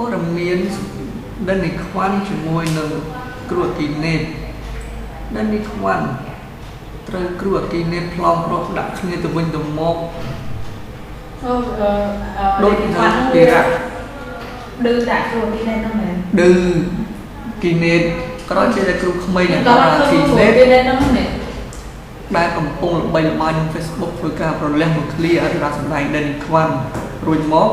ព័ត៌មានដែលនេះខ្វាន់ជាមួយនឹងគ្រូអគិនេតដែលនេះខ្វាន់ត្រូវគ្រូអគិនេតប្លង់ប្រុសដាក់គ្នាទៅវិញទៅមកដូចថាទីរ៉ាឌឺដាក់គ្រូអគិនេតហ្នឹងមែនឌឺគិនេតក្រោយពេលដែលគ្រូក្មេងដល់គិនេតហ្នឹងដែលកំពុងល្បីល្បាញក្នុង Facebook ធ្វើការប្រលះមួយឃ្លាអរិយាសម្ដែងដែលនេះខ្វាន់រួចមក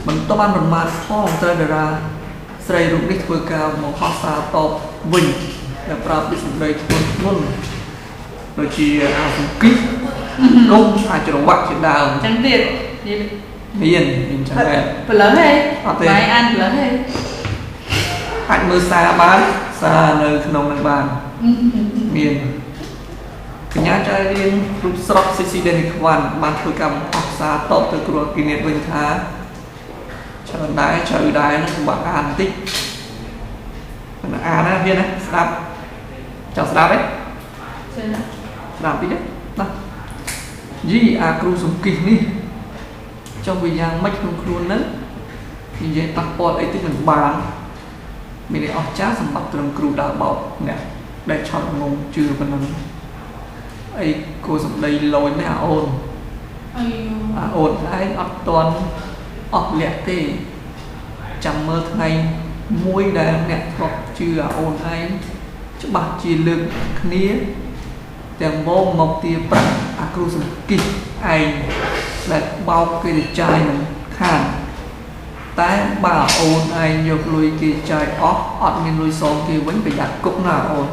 មិនតបានប្រមាថផងត្រូវតារាស្រីរូបនេះធ្វើការមកហោះសារតបវិញដែលប្រាប់ពីសម្ដីធ្ងន់ធ្ងរដូចជាអាសង្គិសគុំអាចរវ៉ាក់ជាដើមចឹងទៀតមានចឹងដែរប្លើហេអត់ទេបាយអានប្លើហេអាចមើលសារបានសារនៅក្នុងនឹងបានមានកញ្ញាចៅរៀនរូបស្រស់ស៊ីស៊ីដេនីខ្វាន់បានធ្វើការបង្ហោះសារតបទៅគ្រូអគិនេតវិញថាច្រើនដែរជ្រៅដែរនឹងបាក់អានបន្តិចមិនអានណាវាណាស្ដាប់ចង់ស្ដាប់ទេស្ដាប់តិចណាយីអាគ្រូសង្គិសនេះចង់វាយ៉ាងម៉េចក្នុងខ្លួននឹងនិយាយប៉ះពាល់អីតិចមិនបានមានអស់ចាស់សម្បត្តិត្រឹមគ្រូដើរបោកអ្នកដែលឆត់ងងជឿប៉ុណ្ណឹងអីគួរសម្ដីលយនេះអាអូនអាអូនឯងអត់តន់អស់លក្ខទេចាំមើលថ្ងៃមួយដែលអ្នកធ្លាប់ជឿអាអូនឯងច្បាស់ជាលើកគ្នាទាំងមកទាប្រាក់អាគ្រូសង្គិសឯងដែលបោកគេទៅចាយនឹងខានតែបើអូនឯងយកលុយគេចាយអស់អត់មានលុយសងគេវិញប្រយ័ត្នគុកណាអូន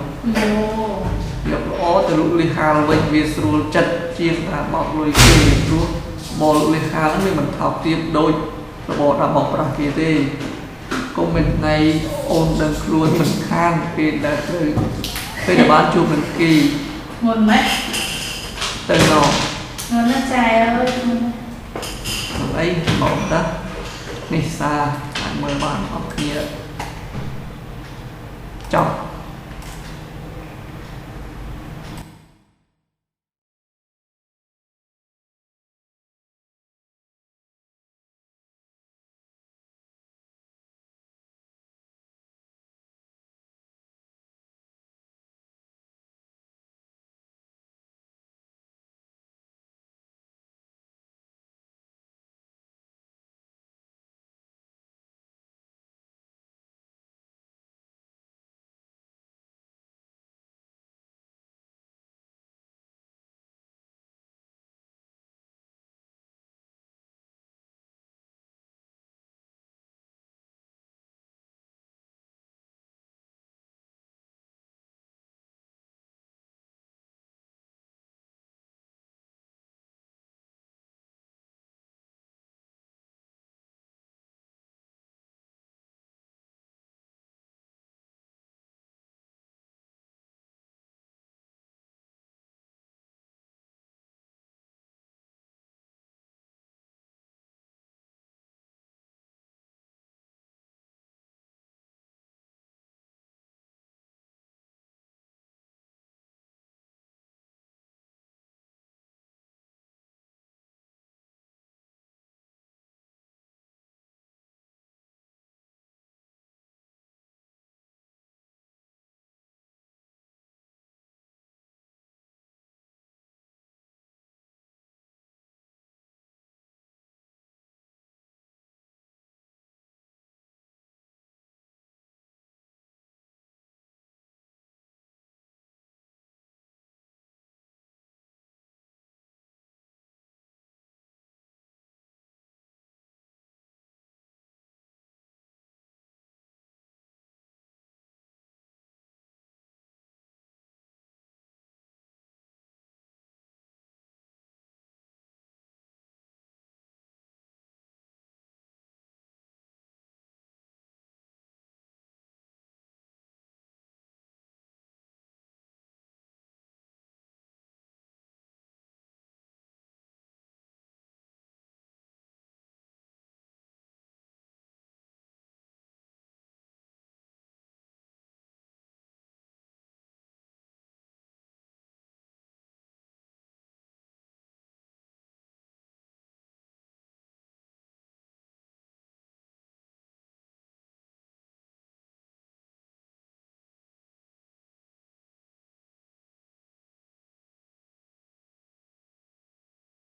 យកល្អទៅលុកលិហាលវិញវាស្រួលចិត្តជាងថាបោកលុយគេព្រោះបោកលិហាលនេះមិនថោកទាបដូចរបបដល់បោកប្រាស់គេទេកុំមិនថ្ងៃអូនដឹងខ្លួនមិនខានពេលដែលត្រូវពេលដែលបានជួបនឹងគេមុនម៉េចទៅណោមុនណាចាយអើយអីមកតានេះសារអាចមើលបានអត់គ្នាចប់